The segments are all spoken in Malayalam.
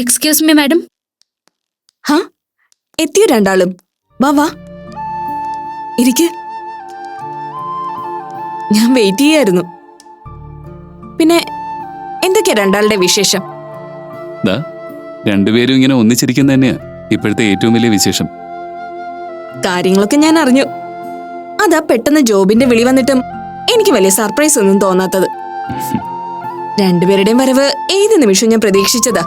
Excuse me madam. ഹാ, എത്തിയോ രണ്ടാളും? വാ വാ, ഇരിക്ക്. ഞാൻ വെയിറ്റ് ചെയ്യായിരുന്നു. പിന്നെ എന്തൊക്കെയാ രണ്ടാളുടെ വിശേഷം? രണ്ടുപേരും ഇങ്ങനെ ഒന്നിച്ചിരിക്കുന്ന തന്നെയാ ഇപ്പോഴത്തെ ഏറ്റവും വലിയ വിശേഷം. കാര്യങ്ങളൊക്കെ ഞാൻ അറിഞ്ഞു. അതാ പെട്ടെന്ന് ജോബിന്റെ വിളി വന്നിട്ടും എനിക്ക് വലിയ സർപ്രൈസ് ഒന്നും തോന്നാത്തത്. രണ്ടുപേരുടെയും വരവ് ഏത് നിമിഷവും ഞാൻ പ്രതീക്ഷിച്ചതാ.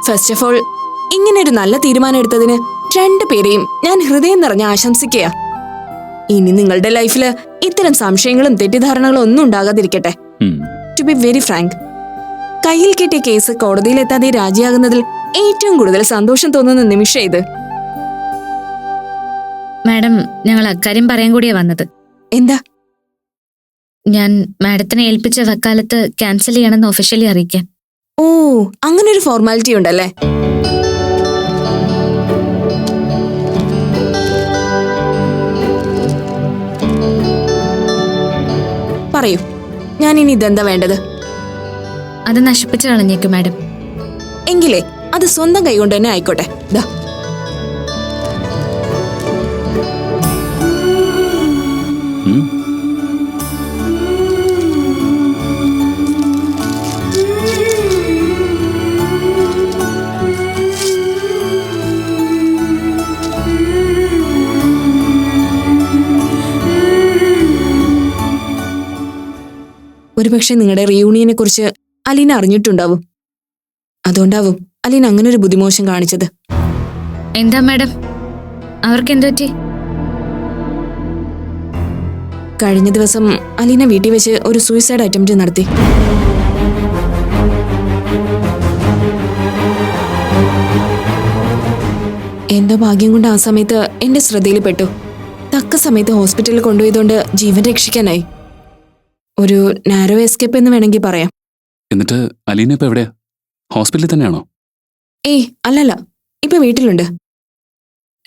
ഫസ്റ്റ് ഓഫ് ഓൾ, ഇങ്ങനെ ഒരു നല്ല തീരുമാനം എടുത്തതിന് രണ്ടുപേരെയും ഞാൻ ഹൃദയം നിറഞ്ഞ ആശംസിക്കുക. ഇനി നിങ്ങളുടെ ലൈഫില് ഇത്തരം സംശയങ്ങളും തെറ്റിദ്ധാരണകളും ഒന്നും ഉണ്ടാകാതിരിക്കട്ടെ. ടു ബി വെരി ഫ്രാങ്ക്, കയ്യിൽ കിട്ടിയ കേസ് കോടതിയിലെത്താതെ രാജിയാകുന്നതിൽ ഏറ്റവും കൂടുതൽ സന്തോഷം തോന്നുന്ന നിമിഷം ഇത്. മാഡം, ഞങ്ങൾ അക്കാര്യം പറയാൻ കൂടിയാ വന്നത്. എന്താ? ഞാൻ മാഡത്തിനെ ഏൽപ്പിച്ച വക്കാലത്ത് ക്യാൻസൽ ചെയ്യണമെന്ന് ഒഫീഷ്യലി അറിയിക്കാൻ. ഓ, അങ്ങനെ ഒരു ഫോർമാലിറ്റി ഉണ്ടല്ലേ? പറയൂ, ഞാൻ ഇനി ഇതെന്താ വേണ്ടത്? അത് നശിപ്പിച്ചു കളഞ്ഞേക്കും മാഡം. എങ്കിലേ അത് സ്വന്തം കൈകൊണ്ട് തന്നെ ആയിക്കോട്ടെ. ദാ, ഒരുപക്ഷെ നിങ്ങളുടെ റിയൂണിയനെ കുറിച്ച് അലീന അറിഞ്ഞിട്ടുണ്ടാവും. അതുകൊണ്ടാവും അലീന അങ്ങനെ ഒരു ബുദ്ധിമോശം കാണിച്ചത്. എന്താ മാഡം, അവർക്ക് എന്തു പറ്റി? കഴിഞ്ഞ ദിവസം അലീന വീട്ടിൽ വെച്ച് ഒരു സൂയിസൈഡ് അറ്റംപ്റ്റ് നടത്തി. എന്തോ ഭാഗ്യം കൊണ്ട് ആ സമയത്ത് എന്റെ ശ്രദ്ധയിൽ പെട്ടു. തക്ക സമയത്ത് ഹോസ്പിറ്റലിൽ കൊണ്ടുപോയതുകൊണ്ട് ജീവൻ രക്ഷിക്കാനായി. ഒരു നാരോ എസ്കേപ്പ് എന്ന് വേണമെങ്കിൽ പറയാം. എന്നിട്ട് അലീന ഇപ്പൊ എവിടെയാ? ഹോസ്പിറ്റലിൽ തന്നെയാണോ? ഏയ് അല്ലല്ല, ഇപ്പൊ വീട്ടിലുണ്ട്.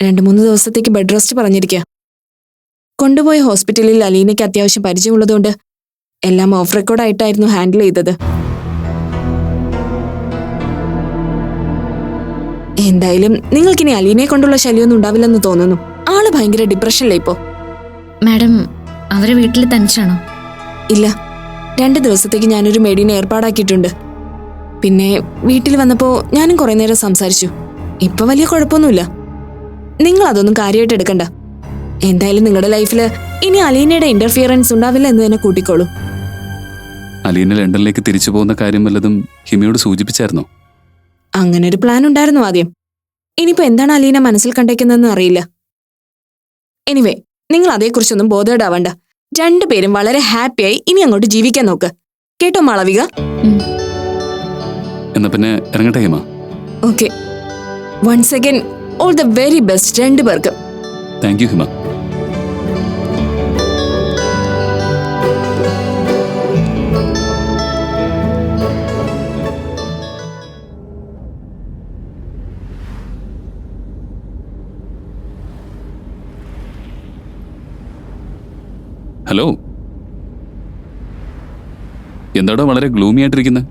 2-3 ദിവസത്തേക്ക് ബെഡ് റെസ്റ്റ് പറഞ്ഞിരിക്കുക. കൊണ്ടുപോയ ഹോസ്പിറ്റലിൽ അലീനയ്ക്ക് അത്യാവശ്യം പരിചയമുള്ളതുകൊണ്ട് എല്ലാം ഓഫ് റെക്കോർഡായിട്ടായിരുന്നു ഹാൻഡിൽ ചെയ്തത്. എന്തായാലും നിങ്ങൾക്കിനി അലീനയെ കൊണ്ടുള്ള ശല്യമൊന്നും ഉണ്ടാവില്ലെന്ന് തോന്നുന്നു. ആള് ഭയങ്കര ഡിപ്രഷനിലെ ഇപ്പോ. മാഡം, അവരെ വീട്ടിൽ തനിച്ചാണോ? ഇല്ല, 2 ദിവസത്തേക്ക് ഞാനൊരു മെഡിനെ ഏർപ്പാടാക്കിയിട്ടുണ്ട്. പിന്നെ വീട്ടിൽ വന്നപ്പോ ഞാനും കുറെ നേരം സംസാരിച്ചു. ഇപ്പൊ വലിയ കുഴപ്പമൊന്നുമില്ല. നിങ്ങൾ അതൊന്നും കാര്യമായിട്ട് എടുക്കണ്ട. എന്തായാലും നിങ്ങളുടെ ലൈഫില് ഇനി അലീനയുടെ ഇന്റർഫിയറൻസ് ഉണ്ടാവില്ല എന്ന് തന്നെ കൂട്ടിക്കോളൂ. അലീന ലണ്ടനിലേക്ക് തിരിച്ചു പോകുന്ന കാര്യം വല്ലതും ഹിമയോട് സൂചിപ്പിച്ചായിരുന്നോ? അങ്ങനെ ഒരു പ്ലാൻ ഉണ്ടായിരുന്നു ആദ്യം. ഇനിയിപ്പോ എന്താണ് അലീന മനസ്സിൽ കണ്ടേക്കുന്നതെന്ന് അറിയില്ല. എനിവേ, നിങ്ങൾ അതേക്കുറിച്ചൊന്നും ബോധേഡാവണ്ട. രണ്ടുപേരും വളരെ ഹാപ്പിയായി ഇനി അങ്ങോട്ട് ജീവിക്കാൻ നോക്ക്. കേട്ടോ മാളവിക? എന്നാ പിന്നെ ഇറങ്ങട്ടെ Hima. Okay, once again all the very best രണ്ടുപേർക്കും. Thank you Hima. ഹലോ, എന്താടോ വളരെ ഗ്ലൂമി ആയിട്ടിരിക്കുന്നത്?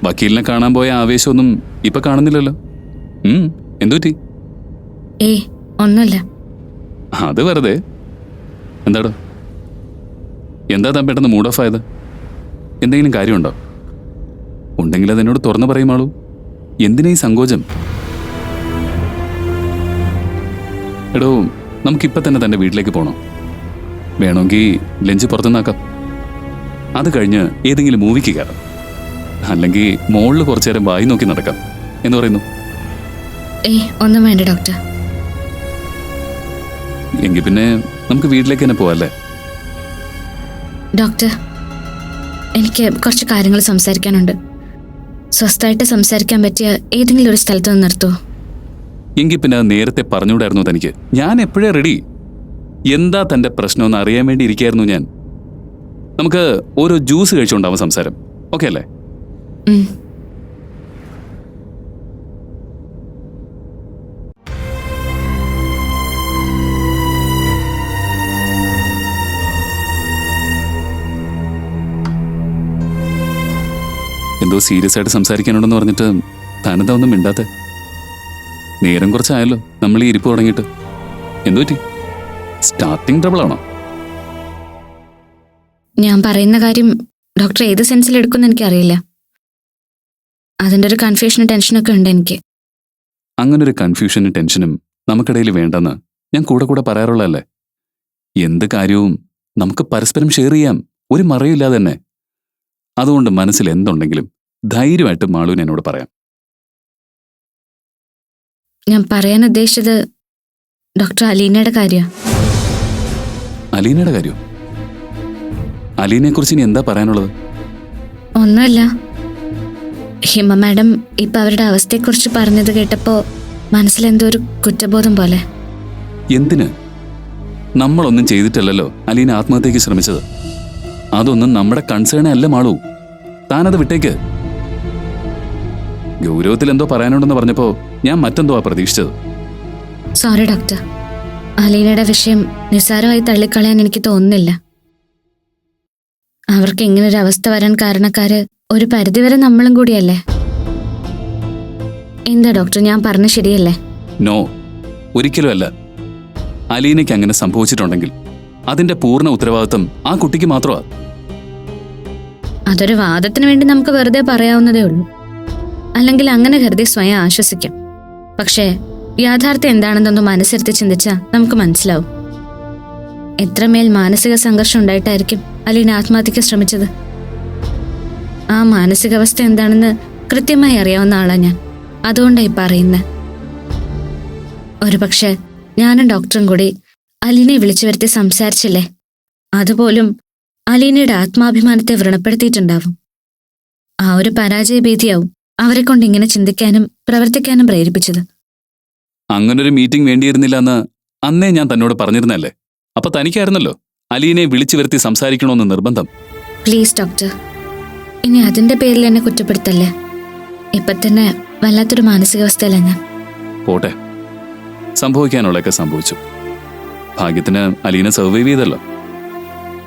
വക്കീലിനെ കാണാൻ പോയ ആവേശമൊന്നും ഇപ്പൊ കാണുന്നില്ലല്ലോ. എന്തുപറ്റി? ഏയ് ഒന്നുമില്ല. അത് വെറുതെ. എന്താടോ, എന്താ താൻ പെട്ടെന്ന് മൂഡ് ഓഫ് ആയത്? എന്തെങ്കിലും കാര്യമുണ്ടോ? ഉണ്ടെങ്കിൽ അതെന്നോട് തുറന്നു പറയുമാളൂ. എന്തിനാ ഈ സങ്കോചം? എടോ, നമുക്കിപ്പം തന്നെ തൻ്റെ വീട്ടിലേക്ക് പോകണം. വേണമെങ്കിൽ ലഞ്ച് പുറത്തുനിന്നാക്കാം. അത് കഴിഞ്ഞ് ഏതെങ്കിലും മൂവിക്ക് കയറാം. അല്ലെങ്കിൽ മോളിൽ കുറച്ചു നേരം വായി നോക്കി നടക്കാം. എന്ന് പറയുന്നു. ഏയ് ഒന്നും വേണ്ട ഡോക്ടർ. എങ്കിൽ പിന്നെ നമുക്ക് വീട്ടിലേക്ക് തന്നെ പോവാല്ലേ? ഡോക്ടർ, എനിക്ക് കുറച്ച് കാര്യങ്ങൾ സംസാരിക്കാനുണ്ട്. സ്വസ്ഥമായിട്ട് സംസാരിക്കാൻ പറ്റിയ ഏതെങ്കിലും ഒരു സ്ഥലത്ത് നിന്ന് നിർത്തുമോ? എങ്കിൽ പിന്നെ നേരത്തെ പറഞ്ഞുകൂടായിരുന്നു തനിക്ക്. ഞാൻ എപ്പോഴേ റെഡി. എന്താ തൻ്റെ പ്രശ്നമെന്ന് അറിയാൻ വേണ്ടി ഇരിക്കായിരുന്നു ഞാൻ. നമുക്ക് ഓരോ ജ്യൂസ് കഴിച്ചുകൊണ്ടാവും സംസാരം. ഓക്കെ അല്ലേ? എന്തോ സീരിയസ് ആയിട്ട് സംസാരിക്കാനുണ്ടെന്ന് പറഞ്ഞിട്ട് താനെന്താ ഒന്നും മിണ്ടാത്തെ? നേരം കുറച്ചായല്ലോ നമ്മൾ ഈ ഇരിപ്പ് തുടങ്ങിയിട്ട്. എന്തുപറ്റി? സ്റ്റാർട്ടിങ് ട്രബിൾ ആണോ? ഞാൻ പറയുന്ന കാര്യം ഡോക്ടർ ഏത് സെൻസിൽ എടുക്കുമെന്ന് എനിക്കറിയില്ല. അതിൻ്റെ ഒരു കൺഫ്യൂഷനും ടെൻഷനൊക്കെ ഉണ്ട് എനിക്ക്. അങ്ങനൊരു കൺഫ്യൂഷനും ടെൻഷനും നമുക്കിടയിൽ വേണ്ടെന്ന് ഞാൻ കൂടെ കൂടെ പറയാറുള്ളതല്ലേ. എന്ത് കാര്യവും നമുക്ക് പരസ്പരം ഷെയർ ചെയ്യാം, ഒരു മറയില്ലാതെ തന്നെ. അതുകൊണ്ട് മനസ്സിൽ എന്തുണ്ടെങ്കിലും ധൈര്യമായിട്ട് മാളുവിന് എന്നോട് പറയാം. ഞാൻ പറയാൻ ഉദ്ദേശിച്ചത് ഡോക്ടർ അലീനയുടെ കാര്യമാണ്. അലീനയുടെ കാര്യം? അലീനെക്കുറിച്ച് ഇനി എന്താ പറയാനുള്ളത്? ഒന്നുമില്ല. ഹിമ മാഡം ഇപ്പൊ അവരുടെ അവസ്ഥയെക്കുറിച്ച് പറഞ്ഞത് കേട്ടപ്പോ മനസ്സിലെന്തോ ഒരു കുറ്റബോധം പോലെ. എന്തിന്? നമ്മളൊന്നും ചെയ്തിട്ടല്ലല്ലോ അലീന ആത്മഹത്യക്ക് ശ്രമിച്ചത്. അതൊന്നും നമ്മുടെ കൺസേണേ അല്ല മാളു. താനത് വിട്ടേക്ക്. ഗൗരവത്തിൽ എന്തോ പറയാനുണ്ടെന്ന് പറഞ്ഞപ്പോ ഞാൻ മറ്റെന്തോ പ്രതീക്ഷിച്ചത്. സോറി ഡോക്ടർ, അലീനയുടെ വിഷയം നിസ്സാരമായി തള്ളിക്കളയാൻ എനിക്ക് തോന്നുന്നില്ല. അവർക്ക് ഇങ്ങനൊരു അവസ്ഥ വരാൻ കാരണക്കാര് ഒരു പരിധിവരെ നമ്മളും കൂടിയല്ലേ. എന്താ ഡോക്ടർ, ഞാൻ പറഞ്ഞ ശരിയല്ലേ? നോ, ഒരിക്കലും അല്ല. അലീനയ്ക്ക് അങ്ങനെ സംഭവിച്ചിട്ടുണ്ടെങ്കിൽ അതിന്റെ പൂർണ്ണ ഉത്തരവാദിത്വം ആ കുട്ടിക്ക് മാത്രമാ. അതൊരു വാദത്തിന് വേണ്ടി നമുക്ക് വെറുതെ പറയാവുന്നതേ ഉള്ളൂ. അല്ലെങ്കിൽ അങ്ങനെ കരുതി സ്വയം ആശ്വസിക്കാം. പക്ഷേ യാഥാർത്ഥ്യം എന്താണെന്നൊന്ന് മനസ്സിരുത്തി ചിന്തിച്ചാൽ നമുക്ക് മനസ്സിലാവും. എത്രമേൽ മാനസിക സംഘർഷം ഉണ്ടായിട്ടായിരിക്കും അലീന ആത്മഹത്യക്ക് ശ്രമിച്ചത്. ആ മാനസികാവസ്ഥ എന്താണെന്ന് കൃത്യമായി അറിയാവുന്ന ആളാ ഞാൻ. അതുകൊണ്ടായി പറയുന്നത്. ഒരുപക്ഷെ ഞാനും ഡോക്ടറും കൂടി അലീനയെ വിളിച്ചു വരുത്തി സംസാരിച്ചില്ലേ, അതുപോലും അലീനയുടെ ആത്മാഭിമാനത്തെ വ്രണപ്പെടുത്തിയിട്ടുണ്ടാവും. ആ ഒരു പരാജയഭീതിയാവും അവരെ കൊണ്ട് ഇങ്ങനെ ചിന്തിക്കാനും പ്രവർത്തിക്കാനും പ്രേരിപ്പിച്ചത്. അങ്ങനൊരു മീറ്റിംഗ് വേണ്ടിയിരുന്നില്ല എന്ന് അന്നേ ഞാൻ തന്നോട് പറഞ്ഞിരുന്നല്ലേ. അപ്പൊ തനിക്കായിരുന്നല്ലോ അലീനയെ വിളിച്ചു വരുത്തി സംസാരിക്കണമെന്ന് നിർബന്ധം. പ്ലീസ് ഡോക്ടർ, ഇനി അതിന്റെ പേരിൽ എന്നെ കുറ്റപ്പെടുത്തല്ലേ. ഇപ്പൊ തന്നെ വല്ലാത്തൊരു മാനസികാവസ്ഥയല്ല ഞാൻ. പോട്ടെ, സംഭവിക്കാനുള്ളതൊക്കെ സംഭവിച്ചു. ഭാഗ്യത്തിന് അലീന സർവൈവ് ചെയ്തല്ലോ.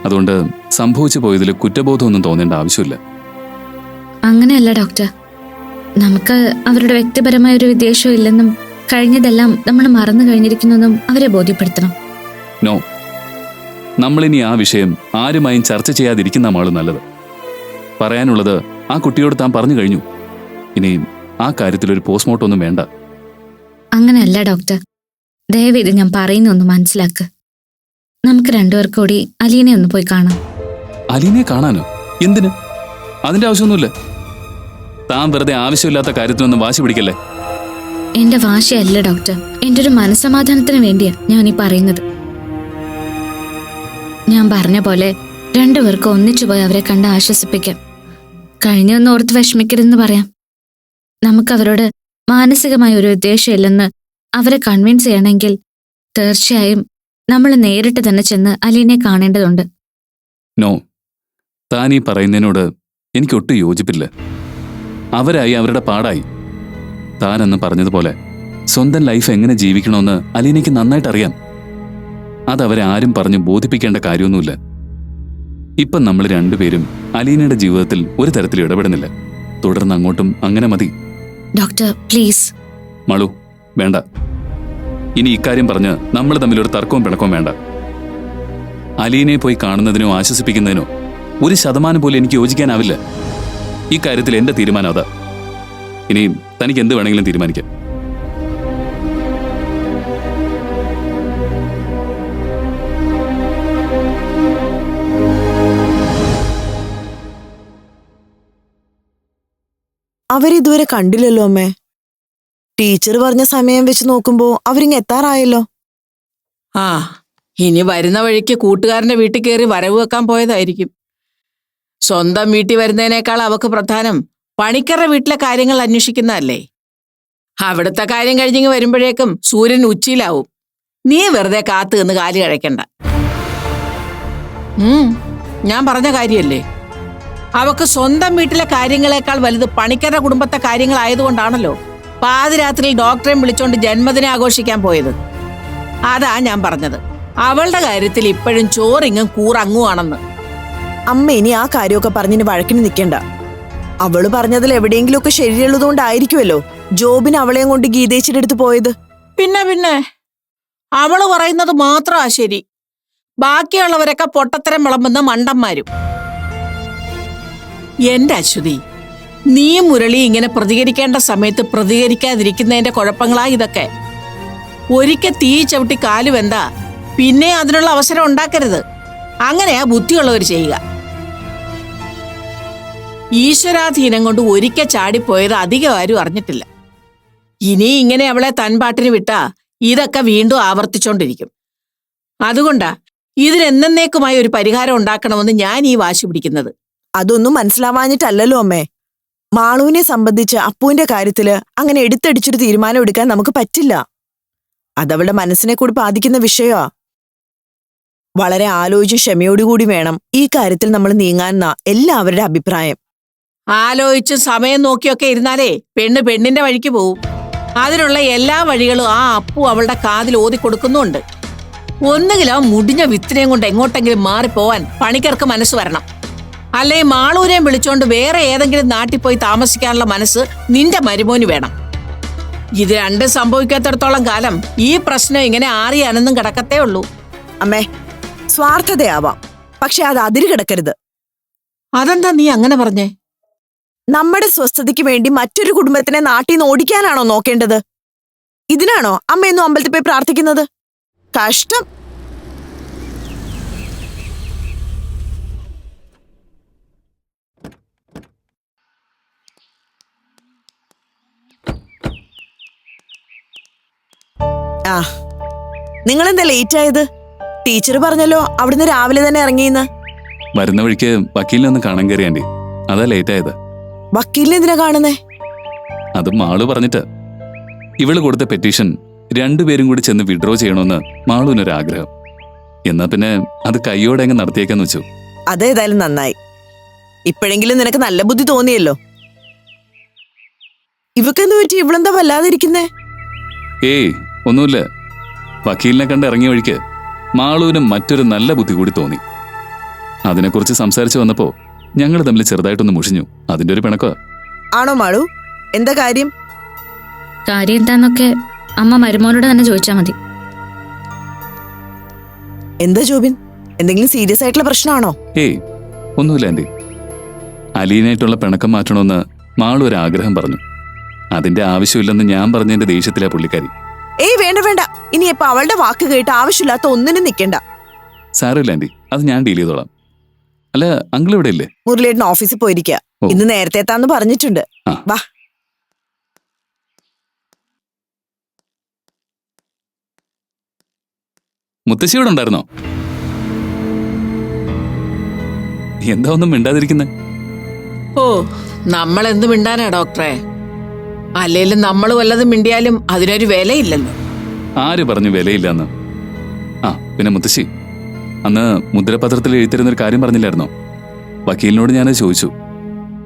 അതുകൊണ്ട് സംഭവിച്ചു പോയതിൽ കുറ്റബോധമൊന്നും തോന്നേണ്ട ആവശ്യമില്ല. അങ്ങനെയല്ല ഡോക്ടർ, നമുക്ക് അവരുടെ വ്യക്തിപരമായ ഒരു വിദ്വേഷവും ഇല്ലെന്നും കഴിഞ്ഞതെല്ലാം നമ്മൾ മറന്നു കഴിഞ്ഞിരിക്കുന്നെന്നും അവരെ ബോധ്യപ്പെടുത്തണം. നോ, നമ്മളിനി ആ വിഷയം ആരുമായും ചർച്ച ചെയ്യാതിരിക്കുന്ന ആള് നല്ലത്. പറയാനുള്ളത് ആ കുട്ടിയോട് താൻ പറഞ്ഞു കഴിഞ്ഞു. ഇനി ആ കാര്യത്തിൽ ഒരു പോസ്റ്റ്മോർട്ടം ഒന്നും വേണ്ട. അങ്ങനെയല്ല ഡോക്ടർ, ദയവേത് ഞാൻ പറയുന്നൊന്ന് മനസ്സിലാക്ക്. നമുക്ക് രണ്ടുപേർക്ക് കൂടി അലീനെ ഒന്ന് പോയി കാണാം. അലീനെ കാണാനോ? എന്തിന്? അതിന്റെ ആവശ്യമൊന്നുമില്ല. താൻ വെറുതെ ആവശ്യമില്ലാത്ത കാര്യത്തിനൊന്നും വാശി പിടിക്കല്ലേ. എന്റെ വാശിയല്ല ഡോക്ടർ, എന്റെ ഒരു മനസ്സമാധാനത്തിന് വേണ്ടിയാ ഞാൻ ഈ പറയുന്നത്. ഞാൻ പറഞ്ഞ പോലെ രണ്ടുപേർക്ക് ഒന്നിച്ചു പോയി അവരെ കണ്ട് ആശ്വസിപ്പിക്കാം. കഴിഞ്ഞൊന്ന് ഓർത്ത് വിഷമിക്കരുതെന്ന് പറയാം. നമുക്കവരോട് മാനസികമായ ഒരു ഉദ്ദേശമില്ലെന്ന് അവരെ കൺവിൻസ് ചെയ്യണമെങ്കിൽ തീർച്ചയായും നമ്മൾ നേരിട്ട് തന്നെ ചെന്ന് അലീനെ കാണേണ്ടതുണ്ട്. നോ, താൻ ഈ പറയുന്നതിനോട് എനിക്കൊട്ടും യോജിപ്പില്ല. അവരായി അവരുടെ പാടായി. താനെന്ന് പറഞ്ഞതുപോലെ സ്വന്തം ലൈഫ് എങ്ങനെ ജീവിക്കണമെന്ന് അലീനയ്ക്ക് നന്നായിട്ട് അറിയാം. അതവരെ ആരും പറഞ്ഞ് ബോധിപ്പിക്കേണ്ട കാര്യമൊന്നുമില്ല. ഇപ്പം നമ്മൾ രണ്ടുപേരും അലീനയുടെ ജീവിതത്തിൽ ഒരു തരത്തിൽ ഇടപെടുന്നില്ല. തുടർന്ന് അങ്ങോട്ടും അങ്ങനെ മതി. Doctor please. മളു, വേണ്ട. ഇനി ഇക്കാര്യം പറഞ്ഞ് നമ്മൾ തമ്മിലൊരു തർക്കവും പിണക്കവും വേണ്ട. അലീനയെ പോയി കാണുന്നതിനോ ആശ്വസിപ്പിക്കുന്നതിനോ 1% പോലും എനിക്ക് യോജിക്കാനാവില്ല. ഈ കാര്യത്തിൽ എന്റെ തീരുമാനം അതാ. ഇനി തനിക്ക് എന്ത് വേണമെങ്കിലും തീരുമാനിക്കാം. അവരിതുവരെ കണ്ടില്ലല്ലോ അമ്മേ. ടീച്ചർ പറഞ്ഞ സമയം വെച്ച് നോക്കുമ്പോ അവരിങ്ങ് എത്താറായല്ലോ. ആ, ഇനി വരുന്ന വഴിക്ക് കൂട്ടുകാരന്റെ വീട്ടിൽ കയറി വരവ് വെക്കാൻ പോയതായിരിക്കും. സ്വന്തം വീട്ടിൽ വരുന്നതിനേക്കാൾ അവക്ക് പ്രധാനം പണിക്കരുടെ വീട്ടിലെ കാര്യങ്ങൾ അന്വേഷിക്കുന്നതല്ലേ. അവിടുത്തെ കാര്യം കഴിഞ്ഞിങ്ങ് വരുമ്പോഴേക്കും സൂര്യൻ ഉച്ചയിലാവും. നീ വെറുതെ കാത്തു നിന്ന് കാലി കഴിക്കണ്ട. ഞാൻ പറഞ്ഞ കാര്യല്ലേ. അവക്ക് സ്വന്തം വീട്ടിലെ കാര്യങ്ങളെക്കാൾ വലുത് പണിക്കരുടെ കുടുംബത്തെ കാര്യങ്ങളായതുകൊണ്ടാണല്ലോ പാതിരാത്രിയിൽ ഡോക്ടറെ വിളിച്ചോണ്ട് ജന്മദിനം ആഘോഷിക്കാൻ പോയത്. അതാ ഞാൻ പറഞ്ഞത്, അവളുടെ കാര്യത്തിൽ ഇപ്പോഴും ചോറിങ്ങും കൂറങ്ങുവാണെന്ന്. അമ്മ ഇനി ആ കാര്യമൊക്കെ പറഞ്ഞിന് വഴക്കിന് നിൽക്കണ്ട. അവള് പറഞ്ഞതിൽ എവിടെയെങ്കിലുമൊക്കെ ശരിയുള്ളതുകൊണ്ടായിരിക്കുമല്ലോ ജോബിന് അവളെയും കൊണ്ട് ഗീതേച്ചിയുടെ അടുത്ത് പോയത്. പിന്നെ അവള് പറയുന്നത് മാത്രമാ ശരി. ബാക്കിയുള്ളവരൊക്കെ പൊട്ടത്തരം വിളമ്പുന്ന മണ്ടന്മാരും. എന്റെ അശ്വതി, നീ മുരളി ഇങ്ങനെ പ്രതികരിക്കേണ്ട സമയത്ത് പ്രതികരിക്കാതിരിക്കുന്നതിന്റെ കുഴപ്പങ്ങളാ ഇതൊക്കെ. ഒരിക്കൽ തീ ചവിട്ടി കാലുവെന്താ പിന്നെ അതിനുള്ള അവസരം ഉണ്ടാക്കരുത്. അങ്ങനെയാ ബുദ്ധിയുള്ളവർ ചെയ്യുക. ഈശ്വരാധീനം കൊണ്ട് ഒരിക്കൽ ചാടിപ്പോയത് അധികം ആരും അറിഞ്ഞിട്ടില്ല. ഇനി ഇങ്ങനെ അവളെ തൻപാട്ടിന് വിട്ടാ ഇതൊക്കെ വീണ്ടും ആവർത്തിച്ചോണ്ടിരിക്കും. അതുകൊണ്ടാ ഇതിനെന്നേക്കുമായി ഒരു പരിഹാരം ഉണ്ടാക്കണമെന്ന് ഞാൻ ഈ വാശി പിടിക്കുന്നത്. അതൊന്നും മനസ്സിലാവാഞ്ഞിട്ടല്ലല്ലോ അമ്മേ. മാളുവിനെ സംബന്ധിച്ച് അപ്പുവിന്റെ കാര്യത്തില് അങ്ങനെ എടുത്തടിച്ചൊരു തീരുമാനം എടുക്കാൻ നമുക്ക് പറ്റില്ല. അതവളുടെ മനസ്സിനെ കൂടി ബാധിക്കുന്ന വിഷയമാ. വളരെ ആലോചിച്ച് ക്ഷമയോടുകൂടി വേണം ഈ കാര്യത്തിൽ നമ്മൾ നീങ്ങാനെന്നാ എല്ലാവരുടെ അഭിപ്രായം. ആലോചിച്ചും സമയം നോക്കിയൊക്കെ ഇരുന്നാലേ പെണ്ണിന്റെ വഴിക്ക് പോവും. അതിനുള്ള എല്ലാ വഴികളും ആ അപ്പു അവളുടെ കാതിൽ ഓതി കൊടുക്കുന്നുണ്ട്. ഒന്നുകിലും ആ മുടിഞ്ഞ വിത്തിനെയും കൊണ്ട് എങ്ങോട്ടെങ്കിലും മാറിപ്പോവാൻ പണിക്കർക്ക് മനസ്സ് വരണം. അല്ലെങ്കിൽ മാളൂരെയും വിളിച്ചോണ്ട് വേറെ ഏതെങ്കിലും നാട്ടിൽ പോയി താമസിക്കാനുള്ള മനസ്സ് നിന്റെ മരുമോന് വേണം. ഇത് രണ്ടും സംഭവിക്കാത്തിടത്തോളം കാലം ഈ പ്രശ്നം ഇങ്ങനെ ആറി അനന്നും കിടക്കത്തേ ഉള്ളൂ. അമ്മേ, സ്വാർത്ഥതയാവാം, പക്ഷെ അത് അതിര് കിടക്കരുത്. അതെന്താ നീ അങ്ങനെ പറഞ്ഞേ? നമ്മുടെ സ്വസ്ഥതയ്ക്ക് വേണ്ടി മറ്റൊരു കുടുംബത്തിനെ നാട്ടിൽ നിന്ന് ഓടിക്കാനാണോ നോക്കേണ്ടത്? ഇതിനാണോ അമ്മയെന്നും അമ്പലത്തിൽ പോയി പ്രാർത്ഥിക്കുന്നത്? കഷ്ടം. ആ, നിങ്ങളെന്താ ലേറ്റ് ആയത്? ടീച്ചർ പറഞ്ഞല്ലോ അവിടുന്ന് രാവിലെ തന്നെ ഇറങ്ങിയെന്ന്. വരുന്ന വഴിക്ക് വക്കീലിനെ ഒന്ന് കാണാൻ കയറി ആന്റി, അതാ ലേറ്റ് ആയത്. വക്കീലിനെ എന്തിനാ കാണുന്നേ? അത് മാളു പറഞ്ഞിട്ട്. ഇവള് കൊടുത്ത പെറ്റീഷൻ രണ്ടുപേരും കൂടി ചെന്ന് വിഡ്രോ ചെയ്യണമെന്ന് മാളുവിനൊരാഗ്രഹം. എന്നാ പിന്നെ അത് കൈയോടെ അങ്ങ് നടത്തിയേക്കാന്ന് വെച്ചു. അതേതായാലും നന്നായി. ഇപ്പോഴെങ്കിലും നിനക്ക് നല്ല ബുദ്ധി തോന്നിയല്ലോ. ഇവക്കെന്ത് പറ്റി? ഇവളെന്താ വല്ലാതിരിക്കുന്നേ? ഏയ് ഒന്നുമില്ല. വക്കീലിനെ കണ്ട് ഇറങ്ങിയ വഴിക്ക് മാളുവിന് മറ്റൊരു നല്ല ബുദ്ധി കൂടി തോന്നി. അതിനെക്കുറിച്ച് സംസാരിച്ചു വന്നപ്പോ ഞങ്ങൾ തമ്മിൽ ചെറുതായിട്ടൊന്ന് മുഷിഞ്ഞു. അതിന്റെ ഒരു പിണക്കോ. ആണോ മാളു? എന്താ കാര്യം? കാര്യം എന്താന്നൊക്കെ അമ്മ മരുമോനോട് തന്നെ ചോദിച്ചാൽ മതി. എന്താ ജോബിൻ, എന്തെങ്കിലും സീരിയസ് ആയിട്ടുള്ള പ്രശ്നമാണോ? ഏയ് ഒന്നുമില്ല ആന്റി. അലീനായിട്ടുള്ള പിണക്കം മാറ്റണമെന്ന് മാളു ഒരു ആഗ്രഹം പറഞ്ഞു. അതിന്റെ ആവശ്യമില്ലെന്ന് ഞാൻ പറഞ്ഞതിന്റെ ദേഷ്യത്തിലാ പുള്ളിക്കാരി. ഏയ് വേണ്ട വേണ്ട, ഇനി ഇപ്പൊ അവളുടെ വാക്ക് കേട്ട് ആവശ്യമില്ലാത്ത ഒന്നിനും നിൽക്കണ്ട. സാരമില്ല ആന്റി, അത് ഞാൻ ഡീൽ ചെയ്തോളാം. അല്ല, അങ്കിൾ ഇവിടെ ഇല്ലേ? മുരളിയേട്ടൻ ഓഫീസിൽ പോയിരിക്കുക. ഇന്ന് നേരത്തെ എത്താന്ന് പറഞ്ഞിട്ടുണ്ട്. ആ. വാ. മുത്തശ്ശി ഇവിടെ ഉണ്ടായിരുന്നോ? എന്താ ഒന്നും മിണ്ടാതിരിക്കുന്നെ? ഓ, നമ്മൾ എന്ത് മിണ്ടാനാ ഡോക്ടറെ? അല്ലേലും നമ്മൾ വല്ലതും മിണ്ടിയാലും അതിനൊരു വിലയില്ലല്ലോ. ആര് പറഞ്ഞു വിലയില്ലെന്ന്? ആ പിന്നെ മുത്തശ്ശി, അന്ന് മുദ്രപത്രത്തിൽ എഴുതിരുന്നൊരു കാര്യം പറഞ്ഞില്ലായിരുന്നോ? വക്കീലിനോട് ഞാനത് ചോദിച്ചു.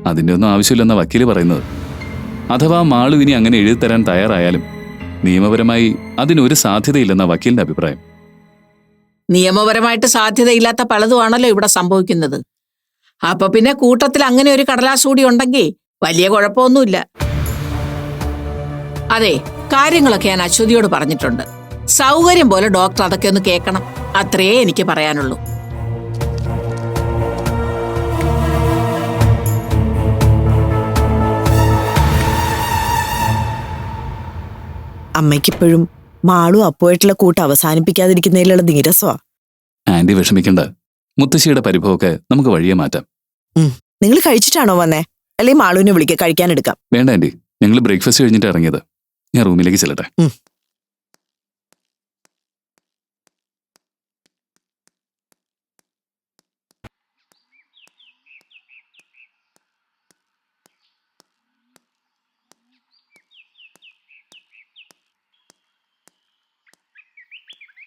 അതിൻ്റെ ഒന്നും ആവശ്യമില്ലെന്ന വക്കീല് പറയുന്നത്. അഥവാ മാളു ഇനി അങ്ങനെ എഴുതി തരാൻ തയ്യാറായാലും നിയമപരമായി അതിനൊരു സാധ്യതയില്ലെന്ന വക്കീലിന്റെ അഭിപ്രായം. നിയമപരമായിട്ട് സാധ്യതയില്ലാത്ത പലതുമാണല്ലോ ഇവിടെ സംഭവിക്കുന്നത്. അപ്പൊ പിന്നെ കൂട്ടത്തിൽ അങ്ങനെ ഒരു കടലാസ് കൂടി ഉണ്ടെങ്കിൽ വലിയ കുഴപ്പമൊന്നുമില്ല. അതെ, കാര്യങ്ങളൊക്കെ ഞാൻ അശ്വതിയോട് പറഞ്ഞിട്ടുണ്ട്. സൗകര്യം പോലെ ഡോക്ടർ അതൊക്കെ ഒന്ന് കേൾക്കണം. അത്രയേ എനിക്ക് പറയാനുള്ളൂ. അമ്മയ്ക്കിപ്പോഴും മാളു അപ്പോയിട്ടുള്ള കൂട്ട് അവസാനിപ്പിക്കാതിരിക്കുന്നതിലുള്ള നീരസമാ. ആന്റി വിഷമിക്കണ്ട. മുത്തശ്ശിയുടെ പരിഭവമൊക്കെ നമുക്ക് വഴിയെ മാറ്റാം. നിങ്ങൾ കഴിച്ചിട്ടാണോ വന്നേ? അല്ലെങ്കിൽ മാളുവിനെ വിളിക്കുക, കഴിക്കാനെടുക്കാം. വേണ്ട ആന്റി, ഞങ്ങൾ ബ്രേക്ക്ഫാസ്റ്റ് കഴിഞ്ഞിട്ട് ഇറങ്ങിയത്. ഞാൻ റൂമിലേക്ക് ചെല്ലട്ടെ.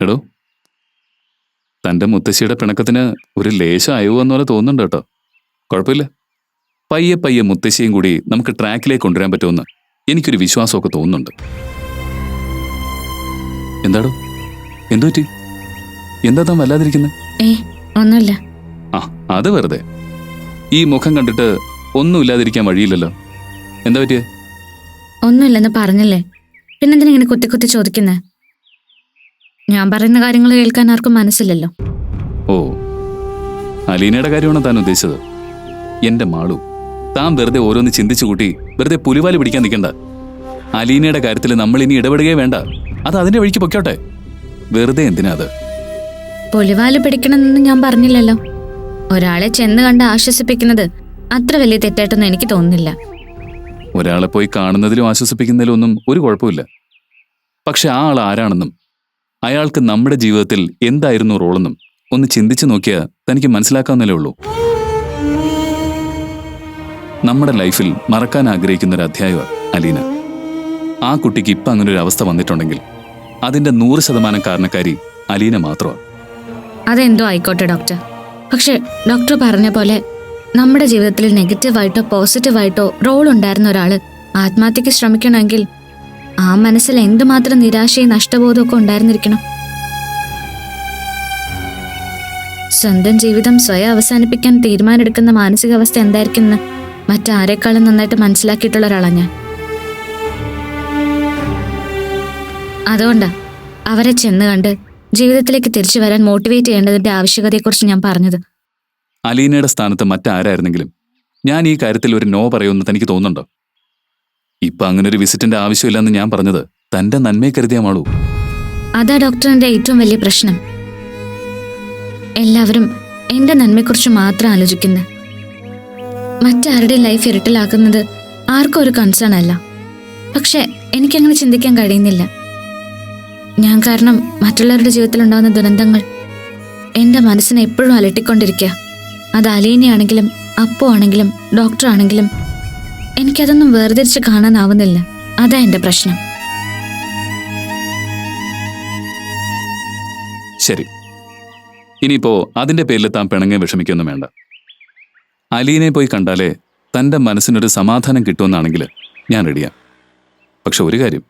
എടോ, തന്റെ മുത്തശ്ശിയുടെ പിണക്കത്തിന് ഒരു ലേശം അയവെന്ന പോലെ തോന്നുന്നുണ്ട് കേട്ടോ. കുഴപ്പമില്ല, പയ്യെ പയ്യെ മുത്തശ്ശിയും കൂടി നമുക്ക് ട്രാക്കിലേക്ക് കൊണ്ടുവരാൻ പറ്റുമെന്ന് എനിക്കൊരു വിശ്വാസമൊക്കെ തോന്നുന്നുണ്ട്. എന്താടോ, എന്തു പറ്റി? എന്താ താൻ വല്ലാതിരിക്കുന്നത്? ഏ ഒന്നുമില്ല. ആ, അത് വെറുതെ. ഈ മുഖം കണ്ടിട്ട് ഒന്നുമില്ലാതിരിക്കാൻ വഴിയില്ലല്ലോ. എന്താ പറ്റിയേ? ഒന്നുമില്ലെന്ന് പറഞ്ഞില്ലേ, പിന്നെന്തിനാ ഇങ്ങനെ കുത്തി കുത്തി ചോദിക്കുന്നേ? ഞാൻ പറയുന്ന കാര്യങ്ങൾ കേൾക്കാൻ ആർക്കും മനസ്സില്ലല്ലോ. ഓ, അലീനയുടെ കാര്യമാണോ താൻ ഉദ്ദേശിച്ചത്? എന്റെ മാളു, താൻ വെറുതെ ഓരോന്ന് ചിന്തിച്ചു കൂട്ടി വെറുതെ പുലിവാല് പിടിക്കാൻ നിൽക്കണ്ട. അലീനയുടെ കാര്യത്തിൽ നമ്മൾ ഇനി ഇടപെടുകയേ വേണ്ട. അത് അതിന്റെ വഴിക്ക് പൊയ്ക്കോട്ടെ. വെറുതെ എന്തിനാ അത്? പുലിവാല് പിടിക്കണമെന്ന് ഞാൻ പറഞ്ഞില്ലല്ലോ. ഒരാളെ ചെന്ന് കണ്ട് ആശ്വസിപ്പിക്കുന്നത് അത്ര വലിയ തെറ്റായിട്ടൊന്നും എനിക്ക് തോന്നുന്നില്ല. ഒരാളെ പോയി കാണുന്നതിലും ആശ്വസിപ്പിക്കുന്നതിലും ഒന്നും ഒരു കുഴപ്പമില്ല. പക്ഷെ ആ ആൾ ആരാണെന്നും അയാൾക്ക് നമ്മുടെ ജീവിതത്തിൽ എന്തായിരുന്നു റോളെന്നും ഒന്ന് ചിന്തിച്ചു നോക്കിയാൽ തനിക്ക് മനസ്സിലാക്കാവുന്നല്ലേ ഉള്ളൂ. നമ്മുടെ ലൈഫിൽ മറക്കാൻ ആഗ്രഹിക്കുന്ന ഒരു അധ്യായമാണ് അലീന. ആ കുട്ടിക്ക് ഇപ്പം അങ്ങനെ ഒരു അവസ്ഥ വന്നിട്ടുണ്ടെങ്കിൽ അതിന്റെ 100% കാരണക്കാരി അലീന മാത്രമാണ്. അതെന്തോ ആയിക്കോട്ടെ ഡോക്ടർ. പക്ഷെ ഡോക്ടർ പറഞ്ഞ പോലെ നമ്മുടെ ജീവിതത്തിൽ നെഗറ്റീവായിട്ടോ പോസിറ്റീവായിട്ടോ റോൾ ഉണ്ടായിരുന്ന ഒരാള് ആത്മഹത്യക്ക് ശ്രമിക്കണമെങ്കിൽ ആ മനസ്സിൽ എന്തുമാത്രം നിരാശയും നഷ്ടബോധവും ഒക്കെ ഉണ്ടായിരുന്നിരിക്കണം. സ്വന്തം ജീവിതം സ്വയം അവസാനിപ്പിക്കാൻ തീരുമാനമെടുക്കുന്ന മാനസികാവസ്ഥ എന്തായിരിക്കും മറ്റാരെക്കാളും നന്നായിട്ട് മനസ്സിലാക്കിയിട്ടുള്ള ഒരാളാണ് ഞാൻ. അതുകൊണ്ടാ അവരെ ചെന്ന് കണ്ട് ജീവിതത്തിലേക്ക് തിരിച്ചു വരാൻ മോട്ടിവേറ്റ് ചെയ്യേണ്ടതിന്റെ ആവശ്യകതയെക്കുറിച്ച് ഞാൻ പറഞ്ഞത്. അലീനയുടെ സ്ഥാനത്ത് മറ്റാരായിരുന്നെങ്കിലും ഞാൻ ഈ കാര്യത്തിൽ ഒരു നോ പറയുമെന്ന് തനിക്ക് തോന്നുന്നുണ്ടോ? ഇപ്പൊ അങ്ങനെ ഒരു വിസിറ്റിന്റെ ആവശ്യമില്ലെന്ന് ഞാൻ പറഞ്ഞത് തന്റെ നന്മയെ കരുതിയാമാളൂ. അതാ ഡോക്ടറിന്റെ ഏറ്റവും വലിയ പ്രശ്നം. എല്ലാവരും എന്റെ നന്മയെക്കുറിച്ച് മാത്രം ആലോചിക്കുന്നത്. മറ്റാരുടെ ലൈഫ് ഇരുട്ടിലാക്കുന്നത് ആർക്കും ഒരു കൺസേൺ അല്ല. പക്ഷെ എനിക്കങ്ങനെ ചിന്തിക്കാൻ കഴിയുന്നില്ല. ഞാൻ കാരണം മറ്റുള്ളവരുടെ ജീവിതത്തിൽ ഉണ്ടാകുന്ന ദുരന്തങ്ങൾ എന്റെ മനസ്സിനെ എപ്പോഴും അലട്ടിക്കൊണ്ടിരിക്കുക. അത് അലീനയാണെങ്കിലും അപ്പു ആണെങ്കിലും ഡോക്ടർ ആണെങ്കിലും എനിക്കതൊന്നും വേർതിരിച്ച് കാണാനാവുന്നില്ല. അതാ എന്റെ പ്രശ്നം. ശരി, ഇനിയിപ്പോ അതിന്റെ പേരിൽ താൻ പിണങ്ങി വിഷമിക്കൊന്നും വേണ്ട. അലീനെ പോയി കണ്ടാലേ തന്റെ മനസ്സിനൊരു സമാധാനം കിട്ടുമെന്നാണെങ്കിൽ ഞാൻ റെഡിയാ. പക്ഷെ ഒരു കാര്യം,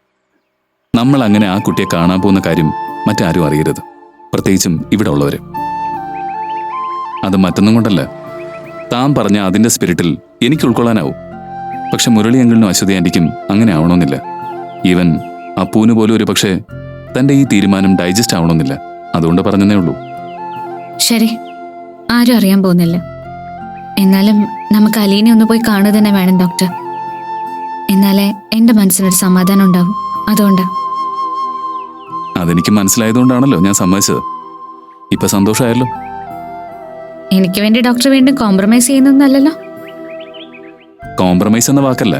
നമ്മൾ അങ്ങനെ ആ കുട്ടിയെ കാണാൻ പോകുന്ന കാര്യം മറ്റാരും അറിയരുത്, പ്രത്യേകിച്ചും ഇവിടെ ഉള്ളവര്. അത് മറ്റൊന്നും കൊണ്ടല്ല, താൻ പറഞ്ഞ അതിന്റെ സ്പിരിറ്റിൽ എനിക്ക് ഉൾക്കൊള്ളാനാവും. പക്ഷെ മുരളി അങ്കിളിനും അശ്വതി ആന്റിക്കും അങ്ങനെ ആവണമെന്നില്ല. ഈവൻ അപ്പൂന് പോലും ഒരു പക്ഷേ തന്റെ ഈ തീരുമാനം ഡൈജസ്റ്റ് ആവണമെന്നില്ല. അതുകൊണ്ട് പറഞ്ഞതേ ഉള്ളൂ. ശരി, ആരും അറിയാൻ പോകുന്നില്ല. എന്നാലും നമുക്ക് അലീനെ ഒന്ന് പോയി കാണുക തന്നെ വേണം ഡോക്ടർ. എന്നാലേ എന്റെ മനസ്സിനൊരു സമാധാനം ഉണ്ടാവും. അതുകൊണ്ടാ. അതെനിക്ക് മനസ്സിലായതുകൊണ്ടാണല്ലോ ഞാൻ സമ്മതിച്ചത്. ഇപ്പൊ സന്തോഷമായല്ലോ. എനിക്ക് വേണ്ടി ഡോക്ടർ വീണ്ടും കോംപ്രമൈസ് ചെയ്യുന്നൊന്നല്ലല്ലോ. കോംപ്രമൈസ് എന്ന വാക്കല്ല,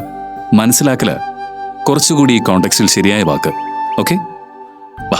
മനസ്സിലാക്കല കുറച്ചുകൂടി ഈ കോണ്ടെക്സ്റ്റിൽ ശരിയായ വാക്ക്. ഓക്കെ, വാ.